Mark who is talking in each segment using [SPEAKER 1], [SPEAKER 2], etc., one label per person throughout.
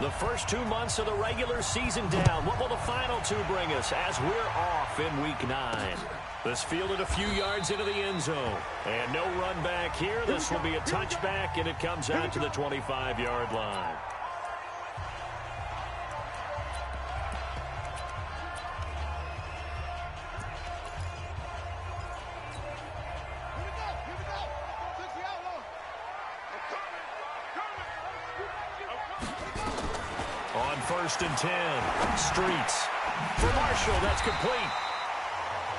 [SPEAKER 1] The first 2 months of the regular season down. What will the final two bring us as we're off in Week 9? This fielded a few yards into the end zone. And no run back here. This will be a touchback, and it comes out to the 25-yard line. On 1st and 10, Streets. For Marshall, that's complete.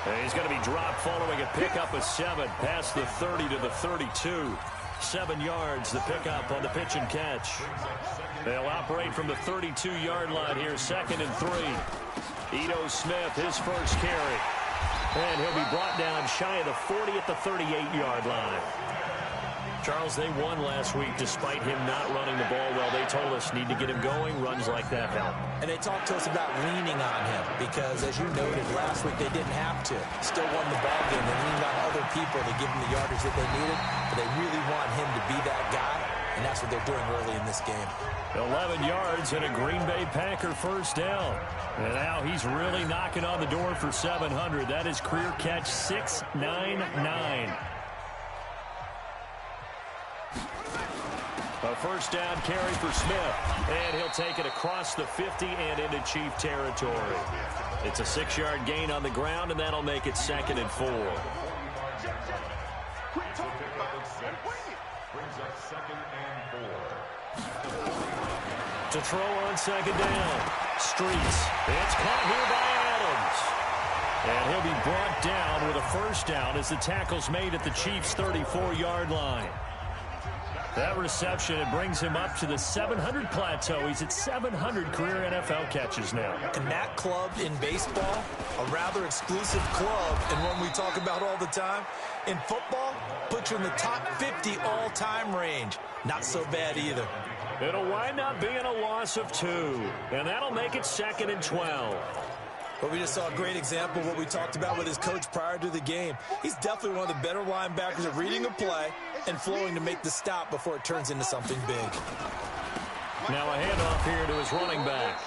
[SPEAKER 1] And he's going to be dropped following a pickup of 7 past the 30 to the 32. 7 yards, the pickup on the pitch and catch. They'll operate from the 32-yard line here, 2nd and 3. Ito Smith, his first carry. And he'll be brought down shy of the 40 at the 38-yard line. Charles, they won last week despite him not running the ball well. They told us need to get him going. Runs like that help. And they talked to us about leaning on him because, as you noted, last week they didn't have to. Still won the ball game. They leaned on other people to give them the yardage that they needed, but they really want him to be that guy, and that's what they're doing early in this game. 11 yards and a Green Bay Packer first down. And now he's really knocking on the door for 700. That is career catch 699. A first down carry for Smith, and he'll take it across the 50 and into Chief territory. It's a 6-yard gain on the ground, and that'll make it 2nd and 4. To throw on 2nd down, Streets. It's caught here by Adams. And he'll be brought down with a first down as the tackle's made at the Chiefs' 34-yard line. That reception, it brings him up to the 700 plateau. He's at 700 career NFL catches now.
[SPEAKER 2] And that club in baseball, a rather exclusive club, and one we talk about all the time. In football, puts you in the top 50 all-time range. Not so bad either.
[SPEAKER 1] It'll wind up being a loss of 2, and that'll make it 2nd and 12.
[SPEAKER 2] But we just saw a great example of what we talked about with his coach prior to the game. He's definitely one of the better linebackers at reading a play and flowing to make the stop before it turns into something big.
[SPEAKER 1] Now a handoff here to his running back.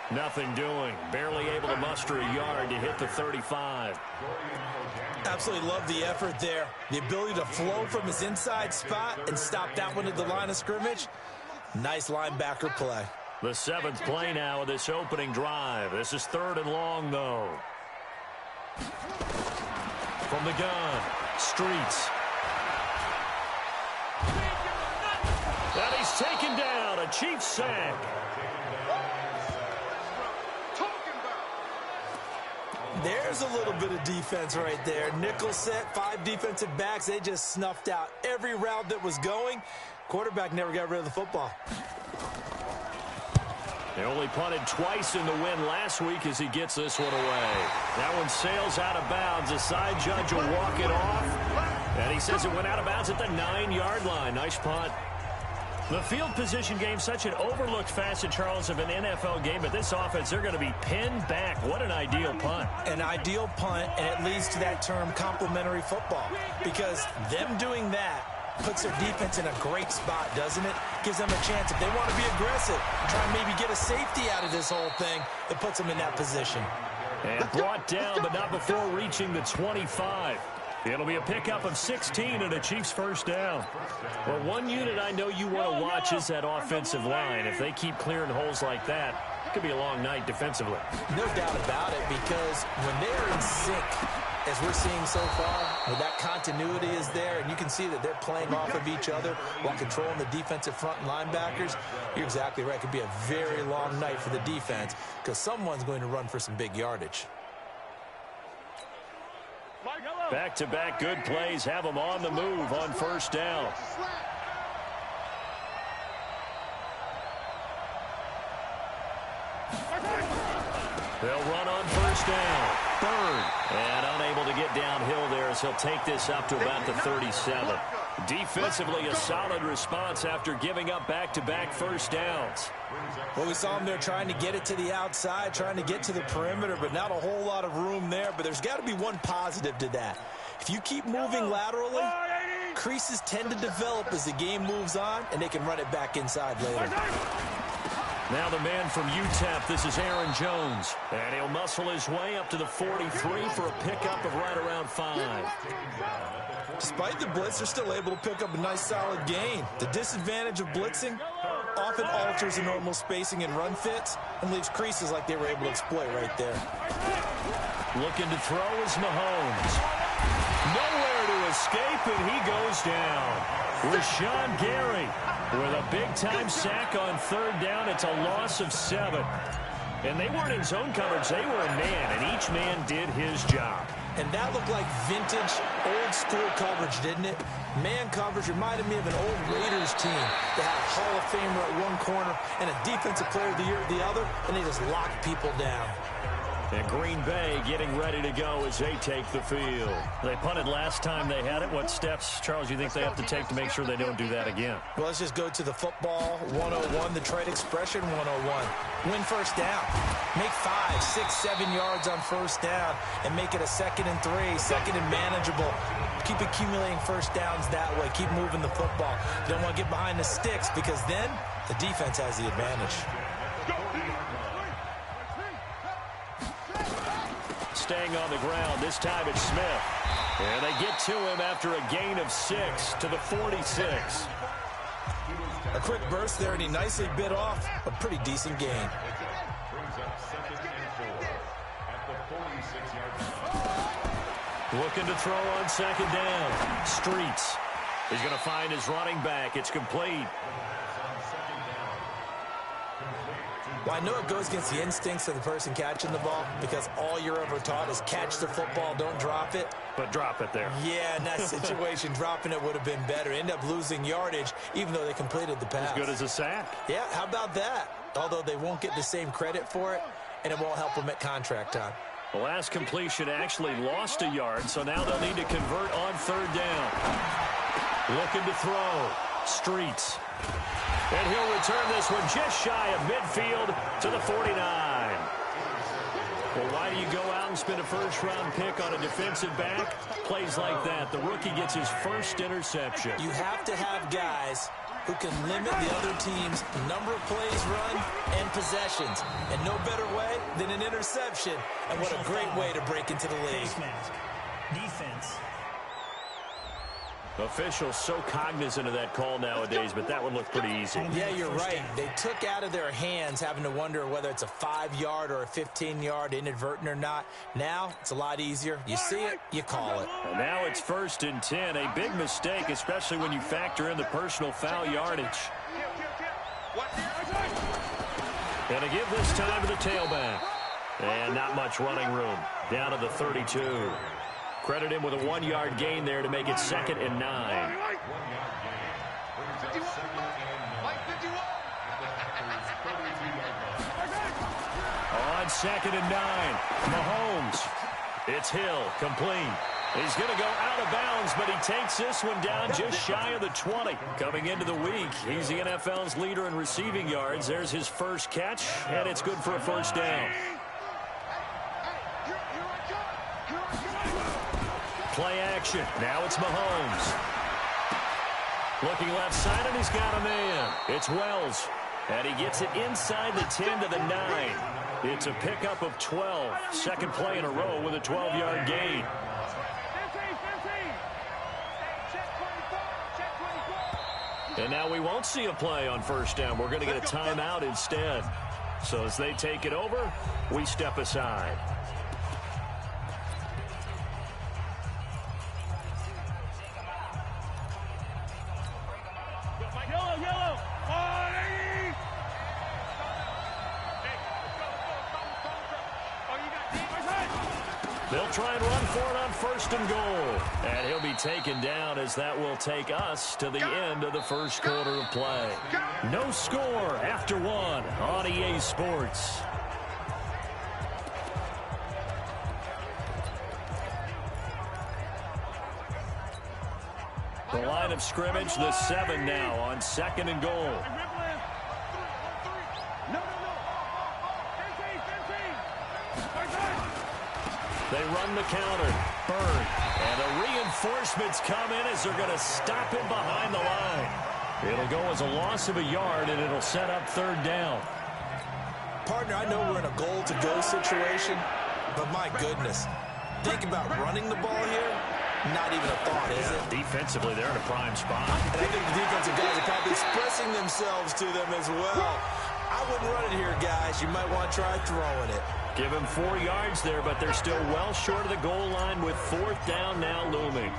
[SPEAKER 1] Nothing doing. Barely able to muster a yard to hit the 35.
[SPEAKER 2] Absolutely love the effort there. The ability to flow from his inside spot and stop that one at the line of scrimmage. Nice linebacker play.
[SPEAKER 1] The 7th play now of this opening drive. This is 3rd and long, though. From the gun, Streets. And he's taken down. A Chiefs sack.
[SPEAKER 2] There's a little bit of defense right there. Nickel set, 5 defensive backs. They just snuffed out every route that was going. Quarterback never got rid of the football.
[SPEAKER 1] They only punted twice in the win last week as he gets this one away. That one sails out of bounds. The side judge will walk it off. And he says it went out of bounds at the 9-yard line. Nice punt. The field position game, such an overlooked facet, Charles, of an NFL game. But this offense, they're going to be pinned back. What an ideal punt.
[SPEAKER 2] An ideal punt, and it leads to that term complementary football. Because them doing that puts their defense in a great spot, doesn't it? Gives them a chance, if they want to be aggressive, try and maybe get a safety out of this whole thing, it puts them in that position.
[SPEAKER 1] And brought down, but not before reaching the 25. It'll be a pickup of 16 and a Chiefs first down. Well, one unit I know you want to watch is that offensive line. If they keep clearing holes like that, it could be a long night defensively.
[SPEAKER 2] No doubt about it, because when they're in sync, as we're seeing so far, where that continuity is there, and you can see that they're playing off of each other while controlling the defensive front and linebackers, you're exactly right. It could be a very long night for the defense because someone's going to run for some big yardage.
[SPEAKER 1] Back-to-back good plays have them on the move on first down. They'll run on first down. Bird. And unable to get downhill there as he'll take this up to about the 37. Defensively, a solid response after giving up back-to-back first downs.
[SPEAKER 2] Well, we saw him there trying to get it to the outside, trying to get to the perimeter, but not a whole lot of room there. But there's got to be one positive to that. If you keep moving laterally, creases tend to develop as the game moves on, and they can run it back inside later.
[SPEAKER 1] Now the man from UTEP, this is Aaron Jones. And he'll muscle his way up to the 43 for a pickup of right around 5.
[SPEAKER 2] Despite the blitz, they're still able to pick up a nice solid gain. The disadvantage of blitzing often alters the normal spacing and run fits and leaves creases like they were able to exploit right there.
[SPEAKER 1] Looking to throw is Mahomes. Nowhere to escape, and he goes down. Rashawn Gary with a big-time sack on 3rd down. It's a loss of 7. And they weren't in zone coverage. They were in man, and each man did his job.
[SPEAKER 2] And that looked like vintage, old-school coverage, didn't it? Man coverage reminded me of an old Raiders team that had a Hall of Famer at one corner and a Defensive Player of the Year at the other, and they just locked people down.
[SPEAKER 1] And Green Bay getting ready to go as they take the field. They punted last time they had it. What steps, Charles, you think they have to take to make sure they don't do that again?
[SPEAKER 2] Well, let's just go to the football 101, the trade expression 101. Win first down. Make 5, 6, 7 yards on first down and make it a 2nd and 3, 2nd and manageable. Keep accumulating first downs that way. Keep moving the football. You don't want to get behind the sticks because then the defense has the advantage.
[SPEAKER 1] Staying on the ground. This time it's Smith. And they get to him after a gain of 6 to the 46.
[SPEAKER 2] A quick burst there, and he nicely bit off a pretty decent gain.
[SPEAKER 1] Looking to throw on 2nd down. Streets. He's going to find his running back. It's complete.
[SPEAKER 2] Well, I know it goes against the instincts of the person catching the ball because all you're ever taught is catch the football, don't drop it.
[SPEAKER 1] But drop it there.
[SPEAKER 2] Yeah, in that situation, dropping it would have been better. End up losing yardage, even though they completed the pass.
[SPEAKER 1] As good as a sack.
[SPEAKER 2] Yeah, how about that? Although they won't get the same credit for it, and it won't help them at contract time.
[SPEAKER 1] The last completion actually lost a yard, so now they'll need to convert on 3rd down. Looking to throw. Streets. And he'll return this one just shy of midfield to the 49. Well, why do you go out and spend a first-round pick on a defensive back? Plays like that. The rookie gets his first interception.
[SPEAKER 2] You have to have guys who can limit the other team's number of plays run and possessions. And no better way than an interception. And what a great way to break into the league.
[SPEAKER 3] Defense.
[SPEAKER 1] Officials so cognizant of that call nowadays, but that would look pretty easy.
[SPEAKER 2] Yeah, you're right. They took out of their hands having to wonder whether it's a 5-yard or a 15-yard, inadvertent or not. Now, it's a lot easier. You see it, you call it.
[SPEAKER 1] And now it's 1st and 10. A big mistake, especially when you factor in the personal foul yardage. And a give this time to the tailback. And not much running room. Down to the 32. Credit him with a 1-yard gain there to make it 2nd and 9. On 2nd and 9, Mahomes. It's Hill, complete. He's going to go out of bounds, but he takes this one down just shy of the 20. Coming into the week, he's the NFL's leader in receiving yards. There's his first catch, and it's good for a first down. Play action. Now it's Mahomes. Looking left side, and he's got a man. It's Wells. And he gets it inside the 10 to the 9. It's a pickup of 12. Second play in a row with a 12-yard gain. And now we won't see a play on first down. We're going to get a timeout instead. So as they take it over, we step aside. They'll try and run for it on 1st and goal. And he'll be taken down as that will take us to the end of the first quarter of play. No score after 1 on EA Sports. The line of scrimmage, the 7 now on 2nd and goal. They run the counter. Bird. And the reinforcements come in as they're going to stop him behind the line. It'll go as a loss of a yard, and it'll set up 3rd down.
[SPEAKER 2] Partner, I know we're in a goal-to-go situation, but my goodness, think about running the ball here. Not even a thought, is it?
[SPEAKER 1] Defensively, they're in a prime spot.
[SPEAKER 2] And I think the defensive guys are probably expressing themselves to them as well. I wouldn't run it here, guys. You might want to try throwing it.
[SPEAKER 1] Give him 4 yards there, but they're still well short of the goal line with 4th down now looming.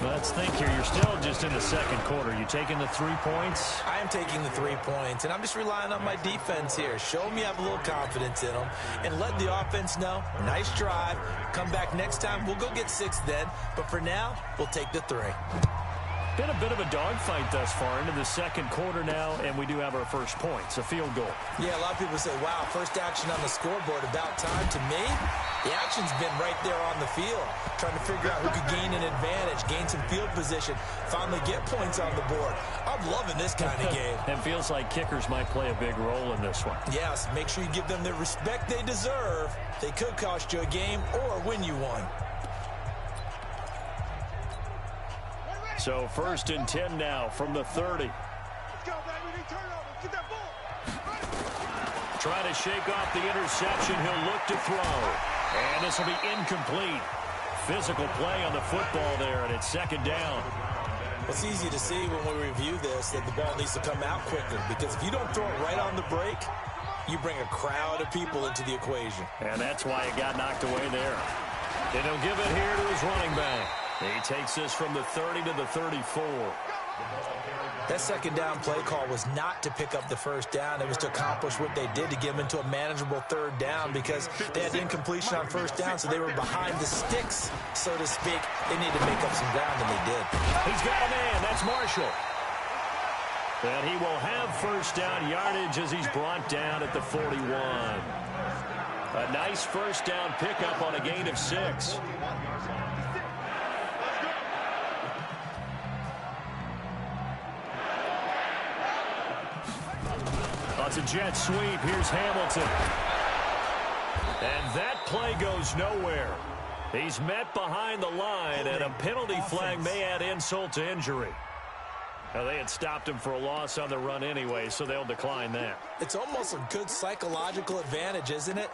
[SPEAKER 1] Let's think here. You're still just in the second quarter. You taking the 3 points?
[SPEAKER 2] I am taking the 3 points, and I'm just relying on my defense here. Show them you have a little confidence in them, and let the offense know, nice drive. Come back next time. We'll go get 6 then, but for now, we'll take the 3.
[SPEAKER 1] Been a bit of a dogfight thus far into the second quarter now, and we do have our first points, a field goal.
[SPEAKER 2] Yeah, a lot of people say, wow, first action on the scoreboard, about time. To me, the action's been right there on the field, trying to figure out who could gain an advantage, gain some field position, finally get points on the board. I'm loving this kind of game.
[SPEAKER 1] It feels like kickers might play a big role in this one.
[SPEAKER 2] Yes, make sure you give them the respect they deserve. They could cost you a game or win you one.
[SPEAKER 1] So 1st and 10 now from the 30.
[SPEAKER 4] Let's go, baby. Turn over. Get that ball.
[SPEAKER 1] Trying to shake off the interception. He'll look to throw. And this will be incomplete. Physical play on the football there, and it's 2nd down.
[SPEAKER 2] It's easy to see when we review this that the ball needs to come out quickly, because if you don't throw it right on the break, you bring a crowd of people into the equation.
[SPEAKER 1] And that's why it got knocked away there. And he'll give it here to his running back. He takes this from the 30 to the 34.
[SPEAKER 2] That 2nd down play call was not to pick up the 1st down. It was to accomplish what they did, to get them into a manageable 3rd down, because they had incompletion on 1st down, so they were behind the sticks, so to speak. They needed to make up some ground, and they did.
[SPEAKER 1] He's got a man. That's Marshall. And he will have 1st down yardage as he's brought down at the 41. A nice 1st down pickup on a gain of 6. It's a jet sweep. Here's Hamilton. And that play goes nowhere. He's met behind the line, and a penalty flag may add insult to injury. Now, they had stopped him for a loss on the run anyway, so they'll decline that.
[SPEAKER 2] It's almost a good psychological advantage, isn't it?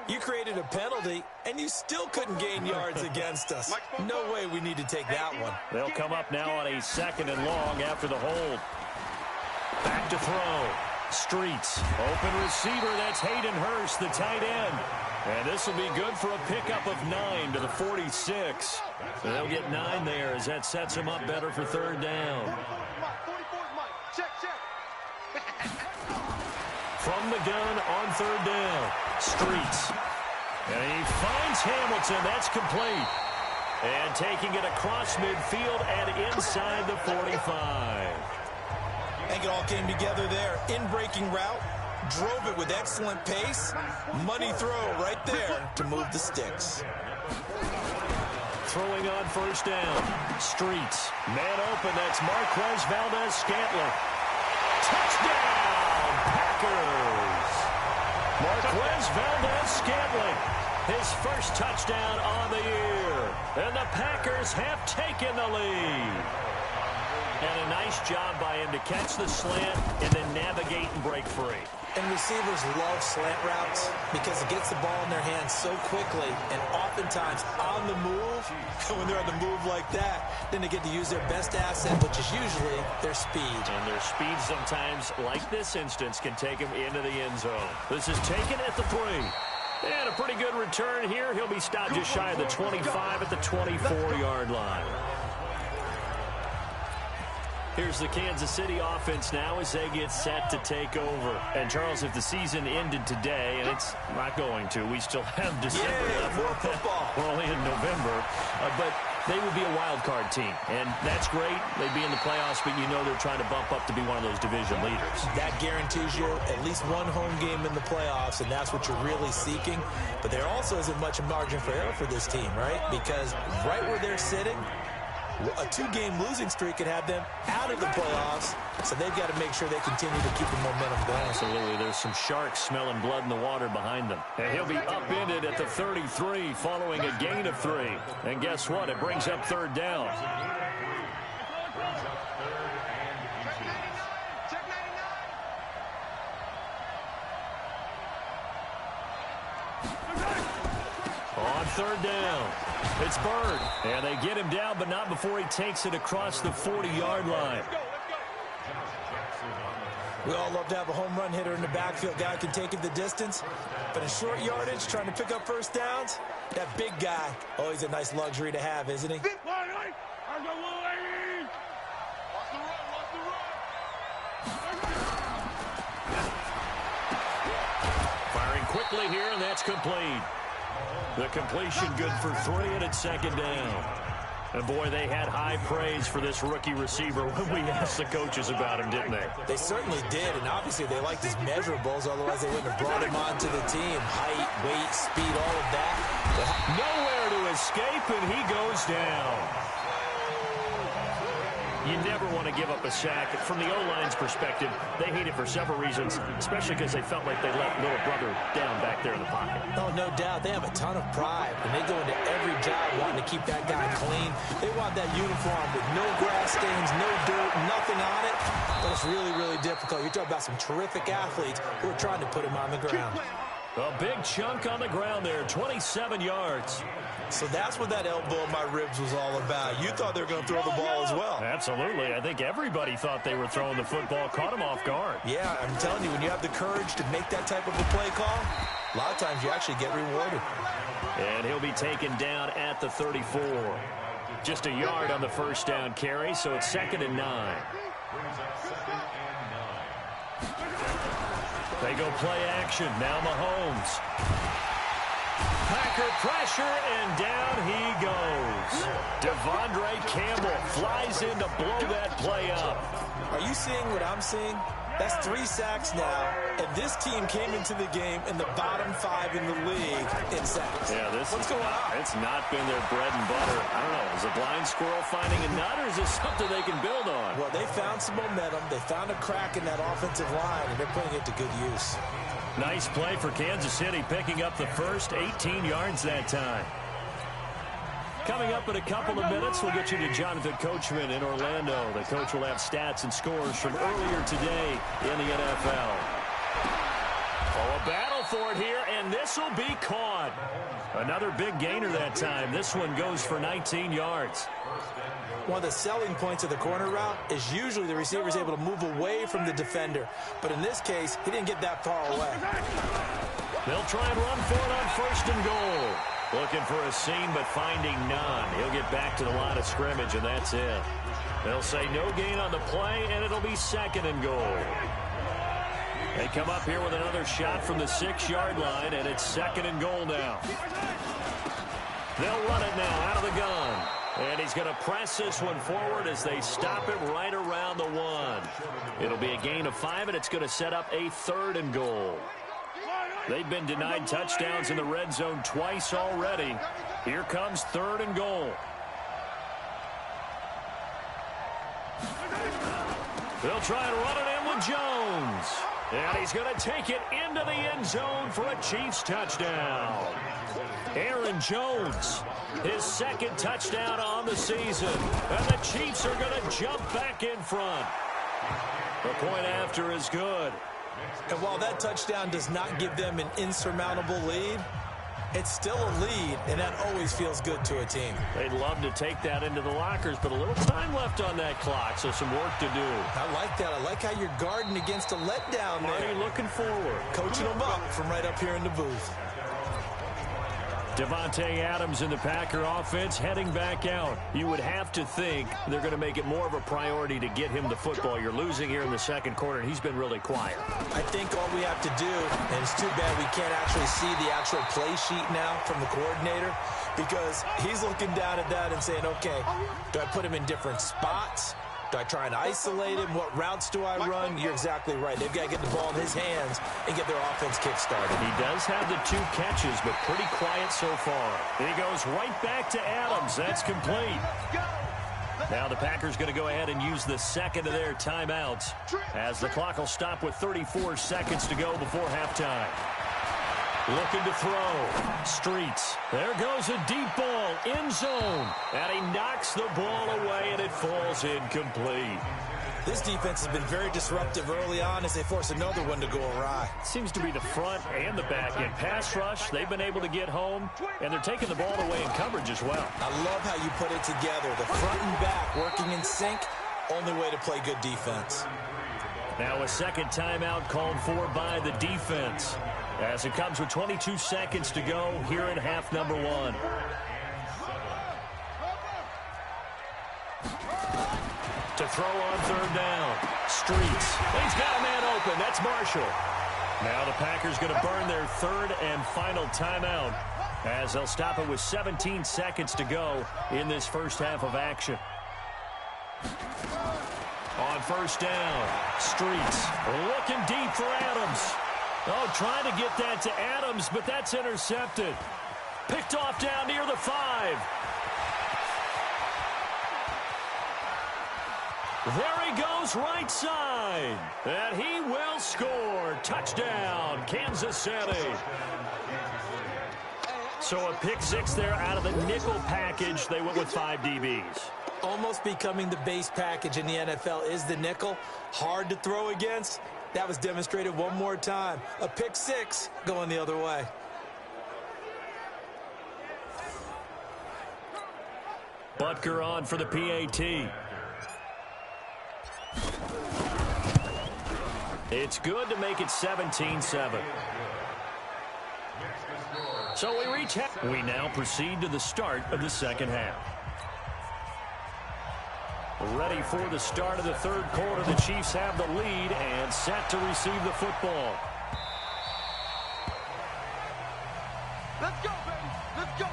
[SPEAKER 2] You created a penalty, and you still couldn't gain yards against us. No way we need to take that one.
[SPEAKER 1] They'll come up now on a 2nd and long after the hold. Back to throw. Streets. Open receiver. That's Hayden Hurst, the tight end. And this will be good for a pickup of 9 to the 46. So they'll get 9 there as that sets him up better for 3rd down. From the gun on 3rd down. Streets. And he finds Hamilton. That's complete. And taking it across midfield and inside the 45.
[SPEAKER 2] I think it all came together there. In-breaking route, drove it with excellent pace. Money throw right there to move the sticks.
[SPEAKER 1] Throwing on 1st down. Streets. Man open. That's Marquez Valdez-Scantling. Touchdown, Packers. Marquez Valdez-Scantling. His first touchdown on the year. And the Packers have taken the lead. And a nice job by him to catch the slant and then navigate and break free.
[SPEAKER 2] And receivers love slant routes because it gets the ball in their hands so quickly, and oftentimes on the move. When they're on the move like that, then they get to use their best asset, which is usually their speed.
[SPEAKER 1] And their speed sometimes, like this instance, can take them into the end zone. This is taken at the 3. And a pretty good return here. He'll be stopped just shy of the 25 at the 24-yard line. Here's the Kansas City offense now as they get set to take over. And, Charles, if the season ended today, and it's not going to, we still have December left.
[SPEAKER 2] More football.
[SPEAKER 1] We're only in November. But they would be a wild card team. And that's great. They'd be in the playoffs, but you know they're trying to bump up to be one of those division leaders.
[SPEAKER 2] That guarantees you at least one home game in the playoffs, and that's what you're really seeking. But there also isn't much margin for error for this team, right? Because right where they're sitting, a 2-game losing streak could have them out of the playoffs, so they've got to make sure they continue to keep the momentum going.
[SPEAKER 1] Absolutely. There's some sharks smelling blood in the water behind them. And he'll be upended at the 33 following a gain of 3. And guess what? It brings up 3rd down. third down. It's Bird, and they get him down, but not before he takes it across the 40-yard line.
[SPEAKER 2] We all love to have a home run hitter in the backfield. Guy can take it the distance. But in short yardage, trying to pick up first downs, that big guy, always a nice luxury to have, isn't he?
[SPEAKER 1] Firing quickly here, and that's complete. The completion good for 3, and it's second down. And, boy, they had high praise for this rookie receiver when we asked the coaches about him, didn't they?
[SPEAKER 2] They certainly did, and obviously they liked his measurables, otherwise they wouldn't have brought him onto the team. Height, weight, speed, all of that.
[SPEAKER 1] Nowhere to escape, and he goes down. You never want to give up a sack. From the O-line's perspective, they hate it for several reasons, especially because they felt like they let little brother down back there in the pocket.
[SPEAKER 2] Oh, no doubt. They have a ton of pride, and they go into every job wanting to keep that guy clean. They want that uniform with no grass stains, no dirt, nothing on it. But it's really, really difficult. You're talking about some terrific athletes who are trying to put him on the ground.
[SPEAKER 1] A big chunk on the ground there, 27 yards.
[SPEAKER 2] So that's what that elbow in my ribs was all about. You thought they were going to throw the ball as well.
[SPEAKER 1] Absolutely. I think everybody thought they were throwing the football, caught him off guard.
[SPEAKER 2] Yeah, I'm telling you, when you have the courage to make that type of a play call, a lot of times you actually get rewarded.
[SPEAKER 1] And he'll be taken down at the 34. Just a yard on the first down carry, so it's 2nd and 9. They go play action. Now Mahomes. Packer pressure, and down he goes. Devondre Campbell flies in to blow that play up.
[SPEAKER 2] Are you seeing what I'm seeing? That's 3 sacks now, and this team came into the game in the bottom 5 in the league in sacks.
[SPEAKER 1] Yeah,
[SPEAKER 2] what's going on?
[SPEAKER 1] It's not been their bread and butter. I don't know. Is a blind squirrel finding a nut, or is this something they can build on?
[SPEAKER 2] Well, they found some momentum. They found a crack in that offensive line, and they're putting it to good use.
[SPEAKER 1] Nice play for Kansas City, picking up the first 18 yards that time. Coming up in a couple of minutes, we'll get you to Jonathan Coachman in Orlando. The coach will have stats and scores from earlier today in the NFL. Oh, a battle for it here, and this will be caught. Another big gainer that time. This one goes for 19 yards.
[SPEAKER 2] One of the selling points of the corner route is usually the receiver is able to move away from the defender. But in this case, he didn't get that far away.
[SPEAKER 1] They'll try and run for it on 1st and goal. Looking for a seam, but finding none. He'll get back to the line of scrimmage, and that's it. They'll say no gain on the play, and it'll be 2nd and goal. They come up here with another shot from the 6-yard line, and it's 2nd and goal now. They'll run it now out of the gun. And he's going to press this one forward as they stop it right around the 1. It'll be a gain of 5, and it's going to set up a 3rd and goal. They've been denied touchdowns in the red zone twice already. Here comes 3rd and goal. They'll try and run it in with Jones. And he's going to take it into the end zone for a Chiefs touchdown. Aaron Jones, his 2nd touchdown on the season. And the Chiefs are going to jump back in front. The point after is good.
[SPEAKER 2] And while that touchdown does not give them an insurmountable lead, it's still a lead, and that always feels good to a team.
[SPEAKER 1] They'd love to take that into the lockers, but a little time left on that clock, so some work to do.
[SPEAKER 2] I like that. I like how you're guarding against a letdown there.
[SPEAKER 1] Marty looking forward.
[SPEAKER 2] Coaching them up from right up here in the booth.
[SPEAKER 1] Devontae Adams in the Packer offense heading back out. You would have to think they're going to make it more of a priority to get him the football. You're losing here in the 2nd quarter, and he's been really quiet.
[SPEAKER 2] I think all we have to do, and it's too bad we can't actually see the actual play sheet now from the coordinator, because he's looking down at that and saying, okay, do I put him in different spots? Do I try and isolate him? What routes do I run? You're exactly right. They've got to get the ball in his hands and get their offense kick-started.
[SPEAKER 1] He does have the 2 catches, but pretty quiet so far. He goes right back to Adams. That's complete. Now the Packers going to go ahead and use the 2nd of their timeouts as the clock will stop with 34 seconds to go before halftime. Looking to throw. Streets. There goes a deep ball. End zone. And he knocks the ball away, and it falls incomplete.
[SPEAKER 2] This defense has been very disruptive early on as they force another one to go awry.
[SPEAKER 1] Seems to be the front and the back end. Pass rush, they've been able to get home, and they're taking the ball away in coverage as well.
[SPEAKER 2] I love how you put it together. The front and back working in sync, only way to play good defense.
[SPEAKER 1] Now a second timeout called for by the defense, as it comes with 22 seconds to go here in half number one. To throw on third down. Streets. He's got a man open. That's Marshall. Now the Packers going to burn their third and final timeout, as they'll stop it with 17 seconds to go in this first half of action. On first down, Streets looking deep for Adams. Oh, trying to get that to Adams, but that's intercepted. Picked off down near the 5. There he goes, right side. And he will score. Touchdown, Kansas City. So a pick 6 there out of the nickel package. They went with 5 DBs.
[SPEAKER 2] Almost becoming the base package in the NFL is the nickel. Hard to throw against. That was demonstrated one more time. A pick 6 going the other way.
[SPEAKER 1] Butker on for the PAT. It's good to make it 17-7. So we now proceed to the start of the second half. Ready for the start of the third quarter. The Chiefs have the lead and set to receive the football.
[SPEAKER 4] Let's go, baby. Let's go.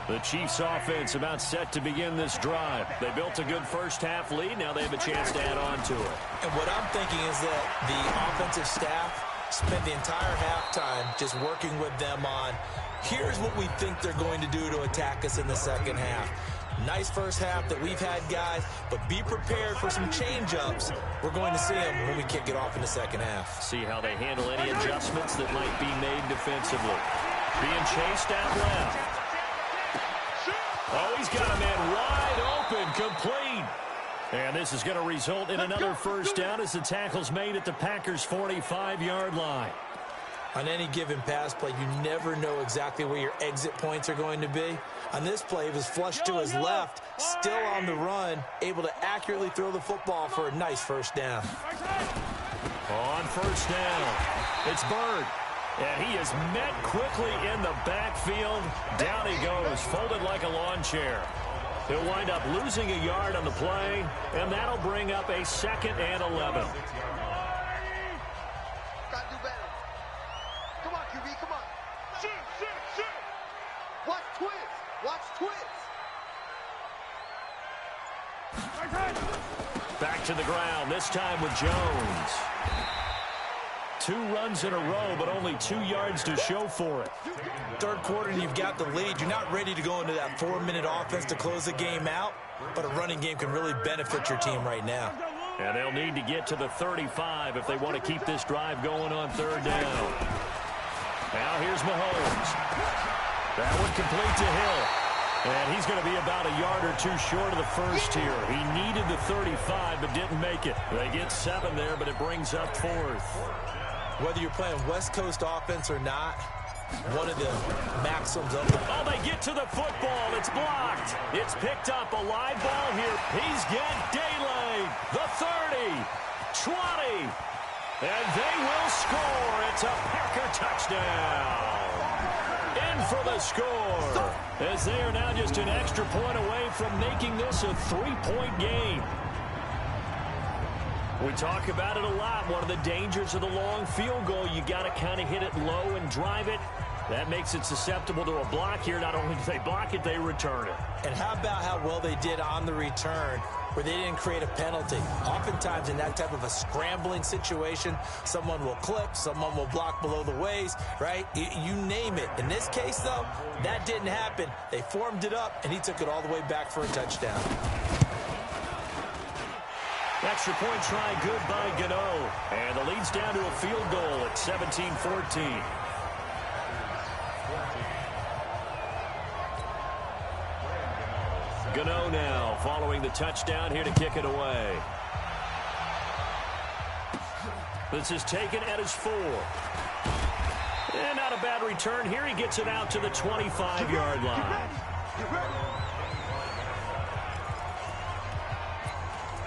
[SPEAKER 1] The Chiefs offense about set to begin this drive. They built a good first half lead. Now they have a chance to add on to it.
[SPEAKER 2] And what I'm thinking is that the offensive staff spent the entire halftime just working with them on, here's what we think they're going to do to attack us in the second half. Nice first half that we've had, guys, but be prepared for some change-ups. We're going to see them when we kick it off in the second half.
[SPEAKER 1] See how they handle any adjustments that might be made defensively. Being chased out left. Oh, he's got a man wide open, complete. And this is going to result in another first down as the tackle's made at the Packers' 45-yard line.
[SPEAKER 2] On any given pass play, you never know exactly where your exit points are going to be. On this play, it was flushed to his left, still on the run, able to accurately throw the football for a nice first down.
[SPEAKER 1] On first down, it's Bird. And he is met quickly in the backfield. Down he goes, folded like a lawn chair. He'll wind up losing a yard on the play, and that'll bring up a 2nd and 11.
[SPEAKER 4] Gotta do better. Come on, QB, come on. Shit. Watch twist. Watch twist.
[SPEAKER 1] Back to the ground, this time with Jones. 2 runs in a row, but only 2 yards to show for it.
[SPEAKER 2] Third quarter, and you've got the lead. You're not ready to go into that 4-minute offense to close the game out, but a running game can really benefit your team right now.
[SPEAKER 1] And they'll need to get to the 35 if they want to keep this drive going on third down. Now here's Mahomes. That one complete to Hill. And he's going to be about a yard or 2 short of the first here. He needed the 35, but didn't make it. They get 7 there, but it brings up 4th.
[SPEAKER 2] Whether you're playing West Coast offense or not, one of the maxims of it.
[SPEAKER 1] Oh, they get to the football. It's blocked. It's picked up. A live ball here. He's got daylight. The 30, 20, and they will score. It's a Packer touchdown. In for the score, as they are now just an extra point away from making this a 3-point game. We talk about it a lot. One of the dangers of the long field goal, you got to kind of hit it low and drive it. That makes it susceptible to a block here. Not only do they block it, they return it.
[SPEAKER 2] And how about how well they did on the return, where they didn't create a penalty? Oftentimes in that type of a scrambling situation, someone will clip, someone will block below the waist, right? You name it. In this case, though, that didn't happen. They formed it up, and he took it all the way back for a touchdown.
[SPEAKER 1] Extra point try good by Gano. And the lead's down to a field goal at 17-14. Gano now following the touchdown here to kick it away. This is taken at his 4. And not a bad return here. He gets it out to the 25-yard line.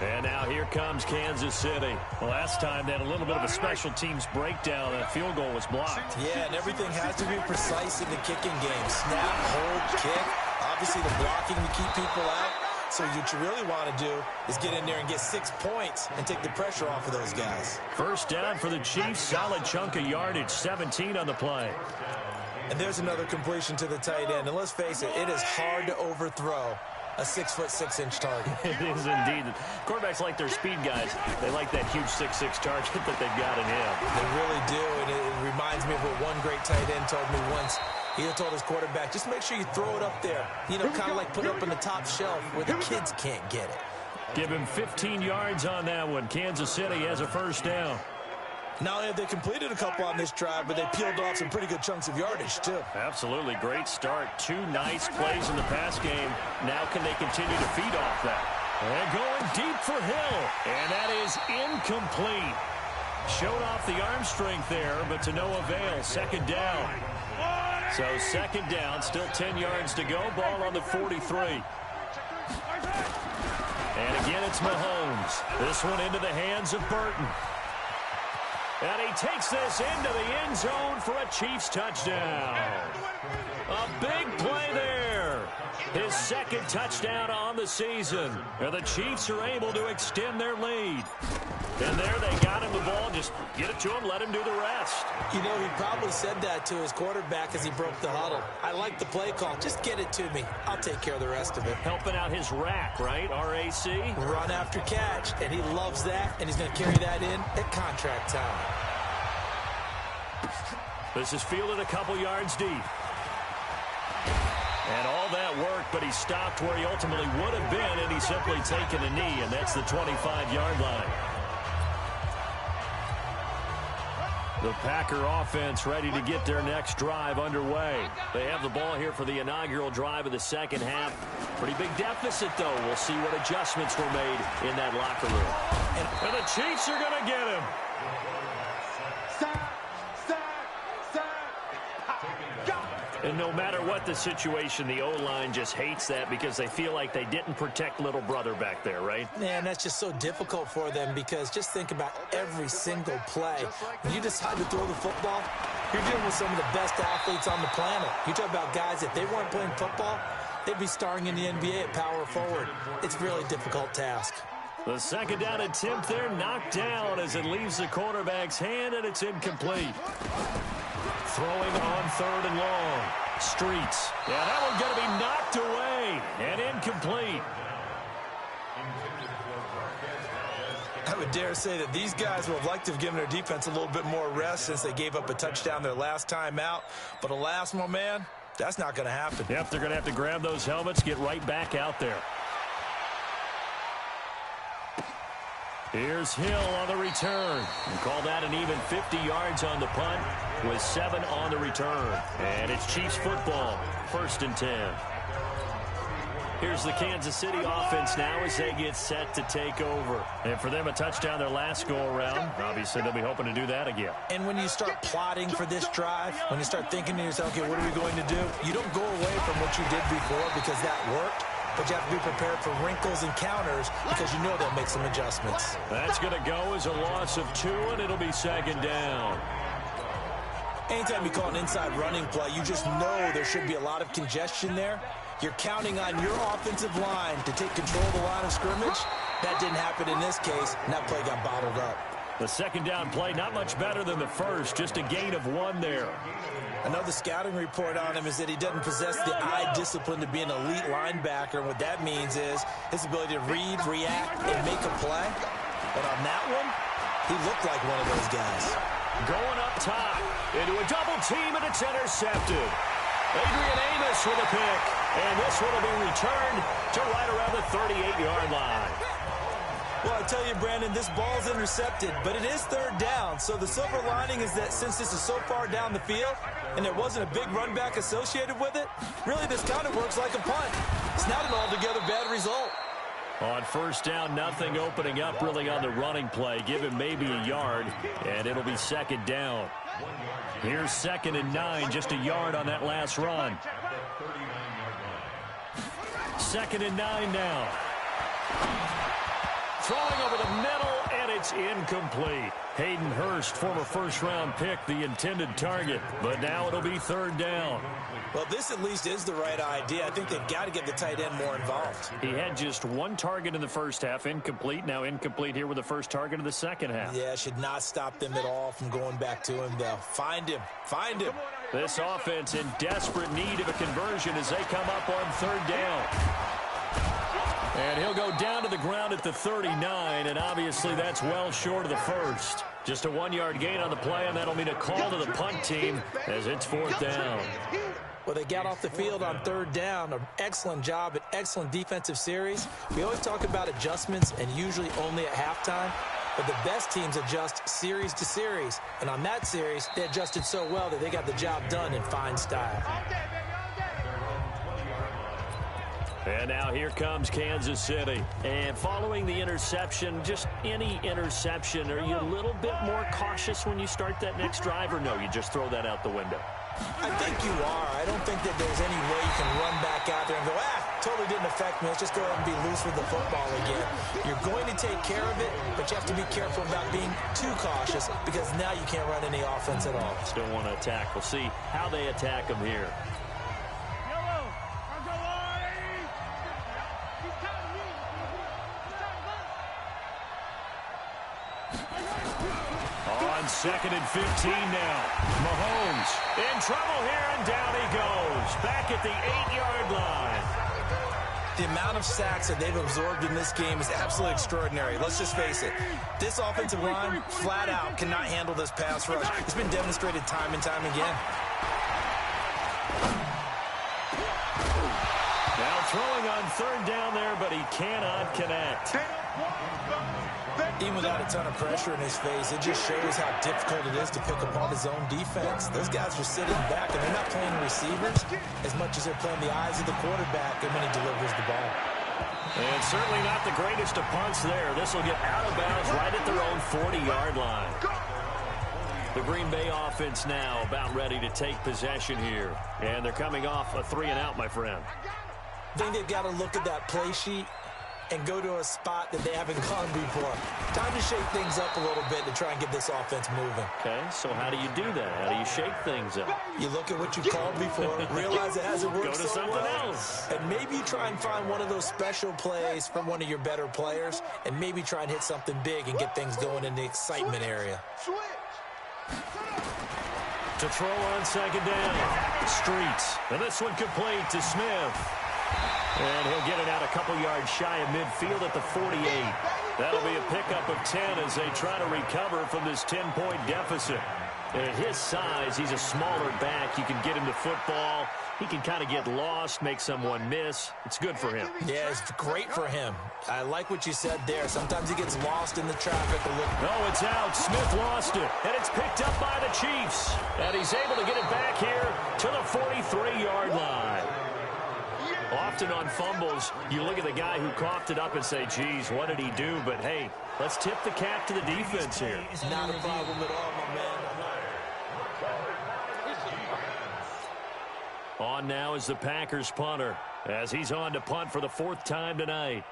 [SPEAKER 1] And now here comes Kansas City. Last time they had a little bit of a special teams breakdown. That field goal was blocked.
[SPEAKER 2] Yeah, and everything has to be precise in the kicking game. Snap, hold, kick. Obviously the blocking to keep people out. So what you really want to do is get in there and get 6 points and take the pressure off of those guys.
[SPEAKER 1] First down for the Chiefs. Solid chunk of yardage. 17 on the play.
[SPEAKER 2] And there's another completion to the tight end. And let's face it, it is hard to overthrow a 6'6" target.
[SPEAKER 1] It is indeed. Quarterbacks like their speed guys. They like that huge 6'6" target that they've got in him.
[SPEAKER 2] They really do, and it reminds me of what one great tight end told me once. He told his quarterback, just make sure you throw it up there. You know, kind of like put it up on the top shelf where the kids can't get it.
[SPEAKER 1] Give him 15 yards on that one. Kansas City has a first down.
[SPEAKER 2] Not only have they completed a couple on this drive, but they peeled off some pretty good chunks of yardage, too.
[SPEAKER 1] Absolutely. Great start. 2 nice plays in the pass game. Now can they continue to feed off that? And going deep for Hill. And that is incomplete. Showed off the arm strength there, but to no avail. Second down. So second down, still 10 yards to go. Ball on the 43. And again, it's Mahomes. This one into the hands of Burton. And he takes this into the end zone for a Chiefs touchdown. A big play there. His second touchdown on the season. And the Chiefs are able to extend their lead. And there they got him the ball. Just get it to him, let him do the rest.
[SPEAKER 2] You know, he probably said that to his quarterback as he broke the huddle. I like the play call. Just get it to me. I'll take care of the rest of it.
[SPEAKER 1] Helping out his rack, right? RAC.
[SPEAKER 2] Run after catch, and he loves that, and he's going to carry that in at contract time.
[SPEAKER 1] This is fielded a couple yards deep. And all that work, but he stopped where he ultimately would have been, and he's simply taken a knee, and that's the 25-yard line. The Packer offense ready to get their next drive underway. They have the ball here for the inaugural drive of the second half. Pretty big deficit, though. We'll see what adjustments were made in that locker room. And the Chiefs are going to get him. And no matter what the situation, the O-line just hates that because they feel like they didn't protect little brother back there, right?
[SPEAKER 2] Man, that's just so difficult for them because just think about every single play. When you decide to throw the football, you're dealing with some of the best athletes on the planet. You talk about guys, if they weren't playing football, they'd be starring in the NBA at power forward. It's a really difficult task.
[SPEAKER 1] The second down attempt there knocked down as it leaves the quarterback's hand, and it's incomplete. Throwing on third and long. Streets. Yeah, that one's going to be knocked away and incomplete.
[SPEAKER 2] I would dare say that these guys would have liked to have given their defense a little bit more rest since they gave up a touchdown their last time out. But alas, my man, that's not going to happen.
[SPEAKER 1] Yep, they're going to have to grab those helmets, get right back out there. Here's Hill on the return. And call that an even 50 yards on the punt with 7 on the return. And it's Chiefs football, 1st and 10. Here's the Kansas City offense now as they get set to take over. And for them, a touchdown their last go-around. Obviously, they'll be hoping to do that again.
[SPEAKER 2] And when you start plotting for this drive, when you start thinking to yourself, okay, what are we going to do? You don't go away from what you did before because that worked. But you have to be prepared for wrinkles and counters because you know they'll make some adjustments.
[SPEAKER 1] That's going to go as a loss of 2, and it'll be second down.
[SPEAKER 2] Anytime you call an inside running play, you just know there should be a lot of congestion there. You're counting on your offensive line to take control of the line of scrimmage. That didn't happen in this case, and that play got bottled up.
[SPEAKER 1] The second down play, not much better than the first, just a gain of 1 there.
[SPEAKER 2] Another scouting report on him is that he doesn't possess the eye discipline to be an elite linebacker. And what that means is his ability to read, react, and make a play. But on that one, he looked like one of those guys.
[SPEAKER 1] Going up top into a double team, and it's intercepted. Adrian Amos with a pick. And this one will be returned to right around the 38-yard line.
[SPEAKER 2] Well, I tell you, Brandon, this ball's intercepted, but it is third down. So the silver lining is that since this is so far down the field and there wasn't a big run back associated with it, really this kind of works like a punt. It's not an altogether bad result.
[SPEAKER 1] On first down, nothing opening up really on the running play. Give him maybe a yard, and it'll be second down. Here's 2nd and 9, just a yard on that last run. 2nd and 9 now. Throwing over the middle, and it's incomplete. Hayden Hurst, former first-round pick, the intended target. But now it'll be third down.
[SPEAKER 2] Well, this at least is the right idea. I think they've got to get the tight end more involved.
[SPEAKER 1] He had just one target in the first half, incomplete. Now incomplete here with the first target of the second half.
[SPEAKER 2] Yeah, should not stop them at all from going back to him, though. Find him. Find him.
[SPEAKER 1] This offense in desperate need of a conversion as they come up on third down. And he'll go down to the ground at the 39, and obviously that's well short of the first. Just a 1-yard gain on the play, and that'll mean a call to the punt team as it's fourth down.
[SPEAKER 2] Well, they got off the field on third down. An excellent job, an excellent defensive series. We always talk about adjustments and usually only at halftime, but the best teams adjust series to series. And on that series, they adjusted so well that they got the job done in fine style.
[SPEAKER 1] And now here comes Kansas City. And following the interception, just any interception, are you a little bit more cautious when you start that next drive, or no, you just throw that out the window?
[SPEAKER 2] I think you are. I don't think that there's any way you can run back out there and go, totally didn't affect me. Let's just go ahead and be loose with the football again. You're going to take care of it, but you have to be careful about being too cautious because now you can't run any offense at all.
[SPEAKER 1] Still want to attack. We'll see how they attack them here. On 2nd and 15 now. Mahomes in trouble here, and down he goes. Back at the 8-yard line.
[SPEAKER 2] The amount of sacks that they've absorbed in this game is absolutely extraordinary. Let's just face it. This offensive line, flat out, cannot handle this pass rush. It's been demonstrated time and time again.
[SPEAKER 1] Now throwing on third down there, but he cannot connect.
[SPEAKER 2] Even without a ton of pressure in his face, it just shows how difficult it is to pick apart his own defense. Those guys are sitting back, and they're not playing receivers as much as they're playing the eyes of the quarterback and when he delivers the ball.
[SPEAKER 1] And certainly not the greatest of punts there. This will get out of bounds right at their own 40-yard line. The Green Bay offense now about ready to take possession here. And they're coming off a 3-and-out, my friend.
[SPEAKER 2] I think they've got to look at that play sheet and go to a spot that they haven't gone before. Time to shake things up a little bit to try and get this offense moving.
[SPEAKER 1] Okay, so how do you do that? How do you shake things up?
[SPEAKER 2] You look at what you've called before, realize it hasn't worked
[SPEAKER 1] Go to
[SPEAKER 2] so
[SPEAKER 1] something
[SPEAKER 2] well,
[SPEAKER 1] else.
[SPEAKER 2] and maybe you try and find one of those special plays from one of your better players, and maybe try and hit something big and get things going in the excitement area.
[SPEAKER 1] To throw on second down. Streets. And this one complete to Smith. And he'll get it out a couple yards shy of midfield at the 48. That'll be a pickup of 10 as they try to recover from this 10-point deficit. And at his size, he's a smaller back. You can get him to football. He can kind of get lost, make someone miss. It's good for him.
[SPEAKER 2] Yeah, it's great for him. I like what you said there. Sometimes he gets lost in the traffic a little.
[SPEAKER 1] No, it's out. Smith lost it. And it's picked up by the Chiefs. And he's able to get it back here to the 43-yard line. Often on fumbles, you look at the guy who coughed it up and say, geez, what did he do? But, hey, let's tip the cap to the defense here.
[SPEAKER 2] Not a problem at all, my man.
[SPEAKER 1] On now is the Packers punter as he's on to punt for the 4th time tonight.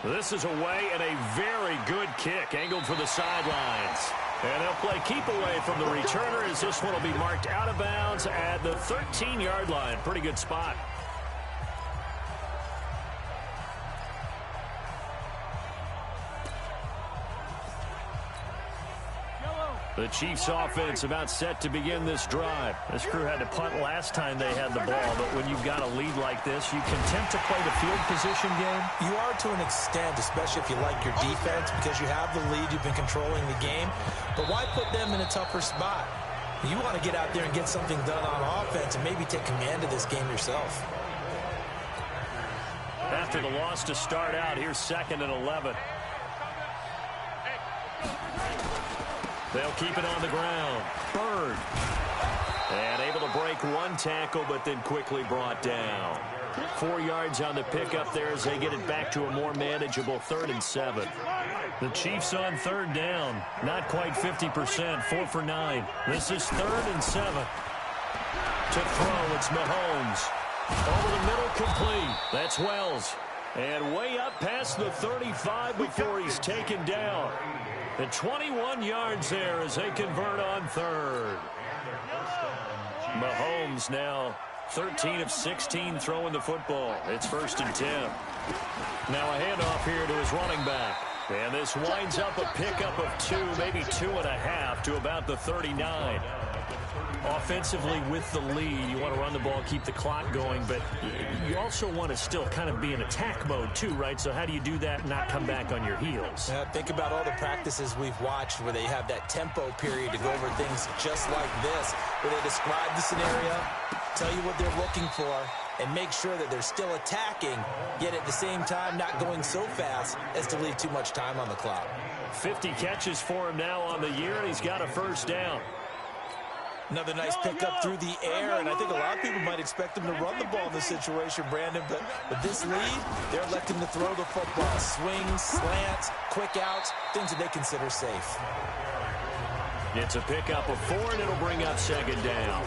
[SPEAKER 1] This is away and a very good kick angled for the sidelines. And they'll play keep away from the returner as this one will be marked out of bounds at the 13-yard line. Pretty good spot. The Chiefs offense about set to begin this drive. This crew had to punt last time they had the ball, but when you've got a lead like this, you content to play the field position game?
[SPEAKER 2] You are to an extent, especially if you like your defense, because you have the lead, you've been controlling the game. But why put them in a tougher spot? You want to get out there and get something done on offense and maybe take command of this game yourself.
[SPEAKER 1] after the loss to start out. Here's 2nd and 11. They'll keep it on the ground. Bird. And able to break one tackle, but then quickly brought down. 4 yards on the pickup there as they get it back to a more manageable 3rd and 7. The Chiefs on 3rd down. Not quite 50%. 4 for 9. This is 3rd and 7. To throw, it's Mahomes. Over the middle, complete. That's Wells. And way up past the 35 before he's taken down. And 21 yards there as they convert on 3rd. Mahomes now 13 of 16 throwing the football. It's 1st and 10. Now a handoff here to his running back. And this winds up a pickup of 2, maybe 2.5 to about the 39. Offensively with the lead, you want to run the ball, keep the clock going, but you also want to still kind of be in attack mode too, right? So how do you do that and not come back on your heels?
[SPEAKER 2] Think about all the practices we've watched where they have that tempo period to go over things just like this, where they describe the scenario, tell you what they're looking for, and make sure that they're still attacking, yet at the same time not going so fast as to leave too much time on the clock.
[SPEAKER 1] 50 catches for him now on the year, and he's got a 1st down.
[SPEAKER 2] Another nice pickup through the air, and I think a lot of people might expect them to run the ball in this situation, Brandon, but with this lead, they're electing to throw the football. Swings, slants, quick outs, things that they consider safe.
[SPEAKER 1] It's a pickup of 4, and it'll bring up 2nd down.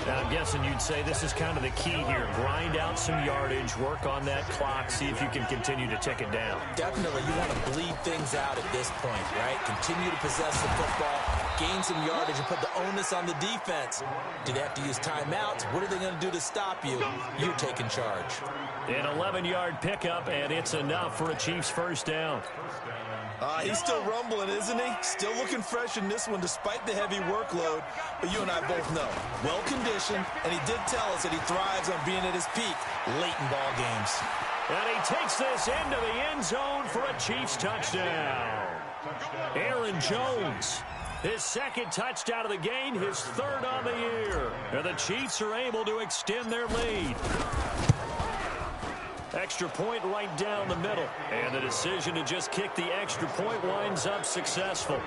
[SPEAKER 1] Now, I'm guessing you'd say this is kind of the key here. Grind out some yardage, work on that clock, see if you can continue to tick it down.
[SPEAKER 2] Definitely, you want to bleed things out at this point, right? Continue to possess the football, gain some yardage, and put the onus on the defense. Do they have to use timeouts? What are they going to do to stop you? You're taking charge.
[SPEAKER 1] An 11-yard pickup, and it's enough for a Chiefs 1st down.
[SPEAKER 2] He's still rumbling, isn't he? Still looking fresh in this one despite the heavy workload. But you and I both know, well-conditioned, and he did tell us that he thrives on being at his peak late in ball games.
[SPEAKER 1] And he takes this into the end zone for a Chiefs touchdown. Aaron Jones, his 2nd touchdown of the game, his 3rd on the year. And the Chiefs are able to extend their lead. Extra point right down the middle. And the decision to just kick the extra point winds up successful.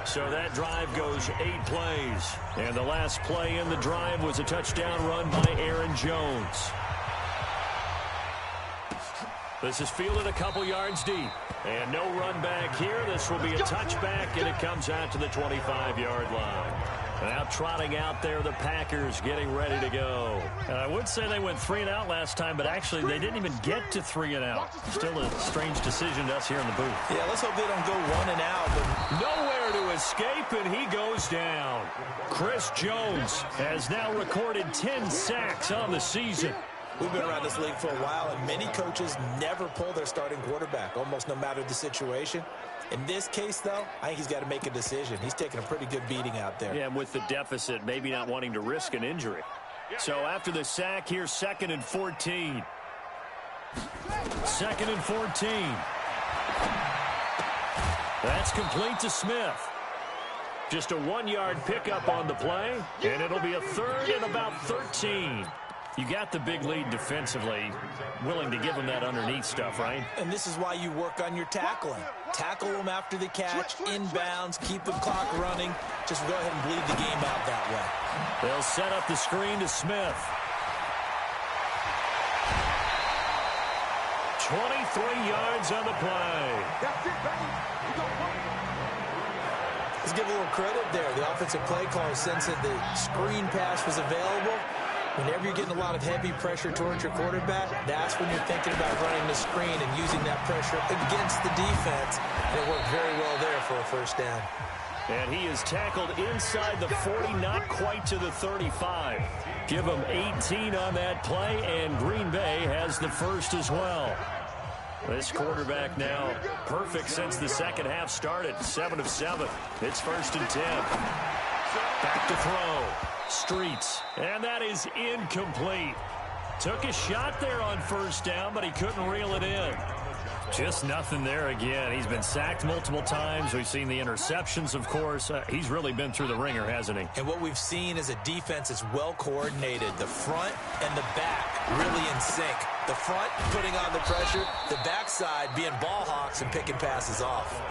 [SPEAKER 1] So that drive goes 8 plays. And the last play in the drive was a touchdown run by Aaron Jones. This is fielded a couple yards deep. And no run back here. This will be a touchback, and it comes out to the 25-yard line. Now trotting out there, the Packers getting ready to go. And I would say they went 3 and out last time, but actually they didn't even get to 3 and out. Still a strange decision to us here in the booth.
[SPEAKER 2] Yeah, let's hope they don't go 1 and out. But
[SPEAKER 1] nowhere to escape, and he goes down. Chris Jones has now recorded 10 sacks on the season.
[SPEAKER 2] We've been around this league for a while, and many coaches never pull their starting quarterback, almost no matter the situation. In this case, though, I think he's got to make a decision. He's taking a pretty good beating out there.
[SPEAKER 1] Yeah, and with the deficit, maybe not wanting to risk an injury. So after the sack, here's 2nd and 14. 2nd and 14. That's complete to Smith. Just a 1-yard pickup on the play, and it'll be a 3rd and about 13. You got the big lead defensively, willing to give them that underneath stuff, right?
[SPEAKER 2] And this is why you work on your tackling. Tackle them after the catch, inbounds, keep the clock running. Just go ahead and bleed the game out that way.
[SPEAKER 1] They'll set up the screen to Smith. 23 yards on the play.
[SPEAKER 4] That's it, baby. We got one.
[SPEAKER 2] Let's give a little credit there. The offensive play caller sensed that the screen pass was available. Whenever you're getting a lot of heavy pressure towards your quarterback, that's when you're thinking about running the screen and using that pressure against the defense. And it worked very well there for a 1st down.
[SPEAKER 1] And he is tackled inside the 40, not quite to the 35. Give him 18 on that play, and Green Bay has the 1st as well. This quarterback now perfect since the 2nd half started. 7 of 7. It's 1st and 10. Back to throw. Streets. And that is incomplete. Took a shot there on 1st down, but he couldn't reel it in. Just nothing there again. He's been sacked multiple times. We've seen the interceptions, of course. He's really been through the ringer, hasn't he?
[SPEAKER 2] And what we've seen is a defense that's well coordinated. The front and the back really in sync. The front putting on the pressure, the backside being ball hawks and picking passes off.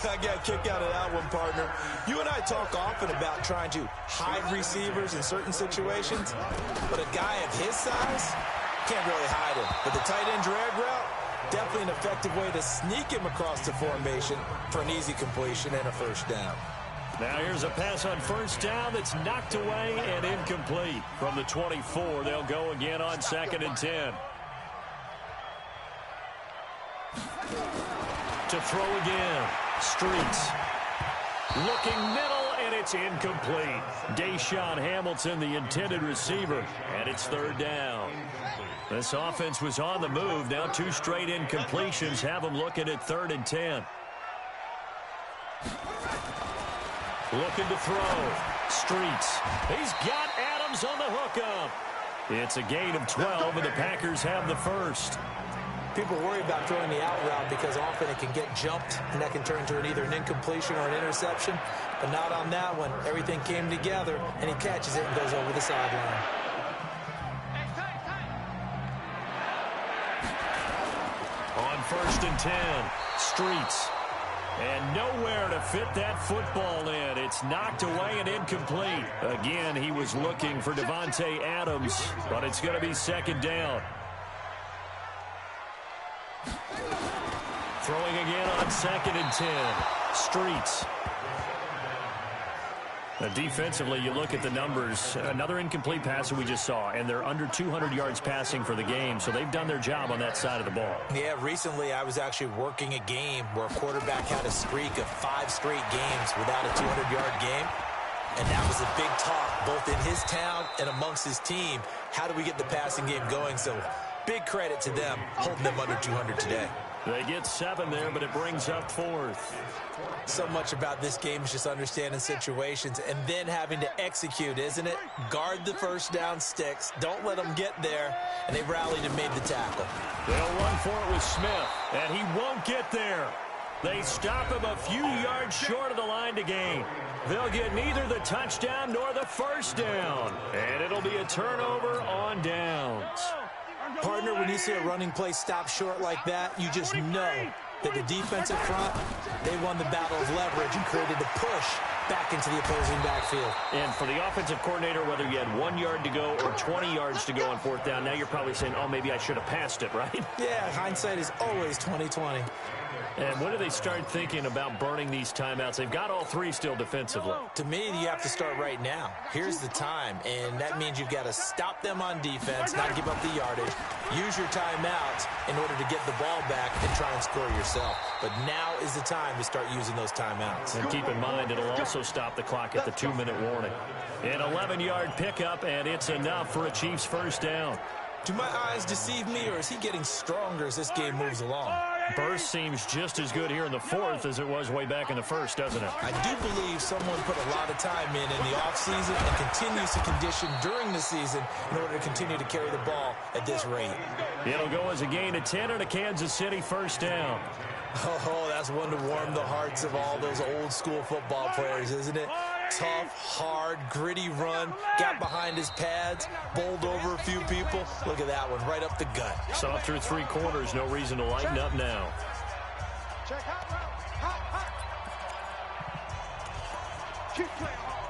[SPEAKER 2] I got a kick out of that one, partner. You and I talk often about trying to hide receivers in certain situations, but a guy of his size can't really hide him. But the tight end drag route, definitely an effective way to sneak him across the formation for an easy completion and a first down.
[SPEAKER 1] Now here's a pass on first down that's knocked away and incomplete. From the 24, they'll go again on 2nd and 10. To throw again. Streets. Looking middle, and it's incomplete. Deshaun Hamilton, the intended receiver, and it's 3rd down. This offense was on the move. Now 2 straight incompletions have them looking at 3rd and 10. Looking to throw. Streets. He's got Adams on the hookup. It's a gain of 12, and the Packers have the first.
[SPEAKER 2] People worry about throwing the out route because often it can get jumped, and that can turn into either an incompletion or an interception. But not on that one. Everything came together, and he catches it and goes over the sideline.
[SPEAKER 1] On 1st and 10, Streets. And nowhere to fit that football in. It's knocked away and incomplete. Again, he was looking for Devontae Adams, but it's going to be 2nd down. Throwing again on 2nd and 10. Streets. Now, defensively, you look at the numbers. Another incomplete pass that we just saw, and they're under 200 yards passing for the game, so they've done their job on that side of the ball.
[SPEAKER 2] Yeah, recently I was actually working a game where a quarterback had a streak of 5 straight games without a 200-yard game, and that was a big talk both in his town and amongst his team. How do we get the passing game going? So big credit to them holding them under 200 today.
[SPEAKER 1] They get 7 there, but it brings up 4th.
[SPEAKER 2] So much about this game is just understanding situations and then having to execute, isn't it? Guard the first down sticks. Don't let them get there. And they rallied and made the tackle.
[SPEAKER 1] They'll run for it with Smith, and he won't get there. They stop him a few yards short of the line to gain. They'll get neither the touchdown nor the first down. And it'll be a turnover on downs.
[SPEAKER 2] Partner, when you see a running play stop short like that, you just know that the defensive front, they won the battle of leverage and created the push back into the opposing backfield.
[SPEAKER 1] And for the offensive coordinator, whether you had 1 yard to go or 20 yards to go on 4th down, now you're probably saying, oh, maybe I should have passed it, right?
[SPEAKER 2] Yeah, hindsight is always 20/20.
[SPEAKER 1] And when do they start thinking about burning these timeouts? They've got all 3 still defensively.
[SPEAKER 2] To me, you have to start right now. Here's the time, and that means you've got to stop them on defense, not give up the yardage, use your timeouts in order to get the ball back and try and score yourself. But now is the time to start using those timeouts.
[SPEAKER 1] And keep in mind, it'll also stop the clock at the 2-minute warning. An 11-yard pickup, and it's enough for a Chiefs first down.
[SPEAKER 2] Do my eyes deceive me, or is he getting stronger as this game moves along?
[SPEAKER 1] Burst seems just as good here in the 4th as it was way back in the 1st, doesn't it?
[SPEAKER 2] I do believe someone put a lot of time in the offseason and continues to condition during the season in order to continue to carry the ball at this rate.
[SPEAKER 1] It'll go as a gain of 10 and a Kansas City first down.
[SPEAKER 2] Oh, that's one to warm the hearts of all those old school football players, isn't it? Tough, hard, gritty run, got behind his pads, bowled over a few people. Look at that one, right up the gut.
[SPEAKER 1] Saw through 3 quarters, no reason to lighten up now.
[SPEAKER 4] Check hot route. Hot. Keep playing hard.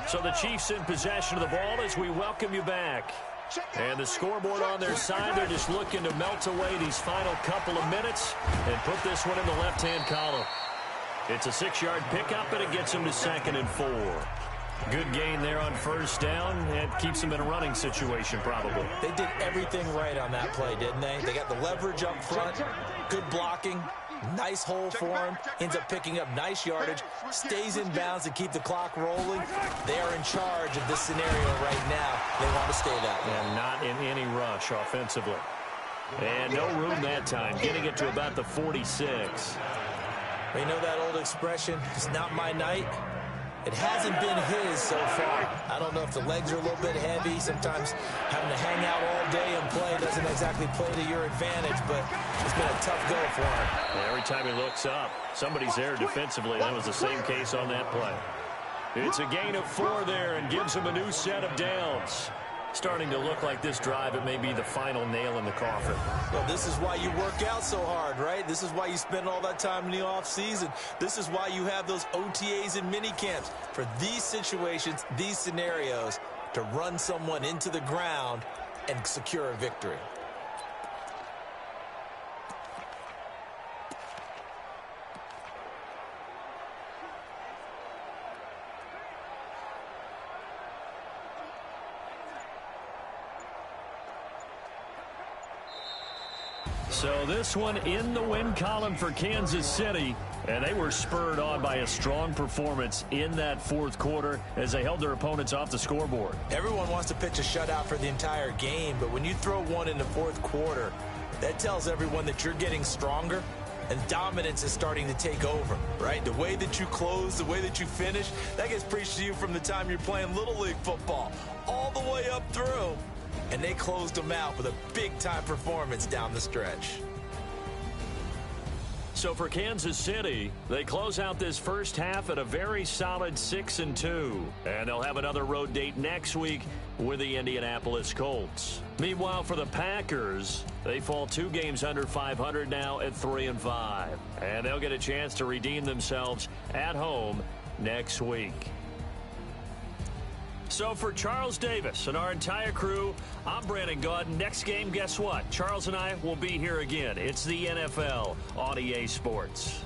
[SPEAKER 1] So the Chiefs in possession of the ball as we welcome you back. And the scoreboard on their side, they're just looking to melt away these final couple of minutes and put this one in the left-hand column. It's a 6-yard pickup, and it gets them to 2nd and 4. Good gain there on first down. It keeps them in a running situation, probably.
[SPEAKER 2] They did everything right on that play, didn't they? They got the leverage up front, good blocking, nice hole for him, ends up picking up nice yardage, stays in bounds to keep the clock rolling. They are in charge of this scenario right now. They want to stay that way.
[SPEAKER 1] And not in any rush offensively. And no room that time, getting it to about the 46.
[SPEAKER 2] You know that old expression, it's not my night? It hasn't been his so far. I don't know if the legs are a little bit heavy. Sometimes having to hang out all day and play doesn't exactly play to your advantage, but it's been a tough go for him.
[SPEAKER 1] Every time he looks up, somebody's there defensively. That was the same case on that play. It's a gain of 4 there and gives him a new set of downs. Starting to look like this drive, it may be the final nail in the coffin.
[SPEAKER 2] Well, this is why you work out so hard, right? This is why you spend all that time in the offseason. This is why you have those OTAs and mini camps. For these situations, these scenarios, to run someone into the ground and secure a victory.
[SPEAKER 1] So this one in the win column for Kansas City, and they were spurred on by a strong performance in that fourth quarter as they held their opponents off the scoreboard.
[SPEAKER 2] Everyone wants to pitch a shutout for the entire game, but when you throw one in the fourth quarter, that tells everyone that you're getting stronger and dominance is starting to take over, right? The way that you close, the way that you finish, that gets preached to you from the time you're playing Little League football all the way up through. And they closed them out with a big-time performance down the stretch.
[SPEAKER 1] So for Kansas City, they close out this first half at a very solid 6-2. And they'll have another road date next week with the Indianapolis Colts. Meanwhile, for the Packers, they fall 2 games under 500 now at 3-5. And they'll get a chance to redeem themselves at home next week. So for Charles Davis and our entire crew, I'm Brandon Gaud. Next game, guess what? Charles and I will be here again. It's the NFL on EA Sports.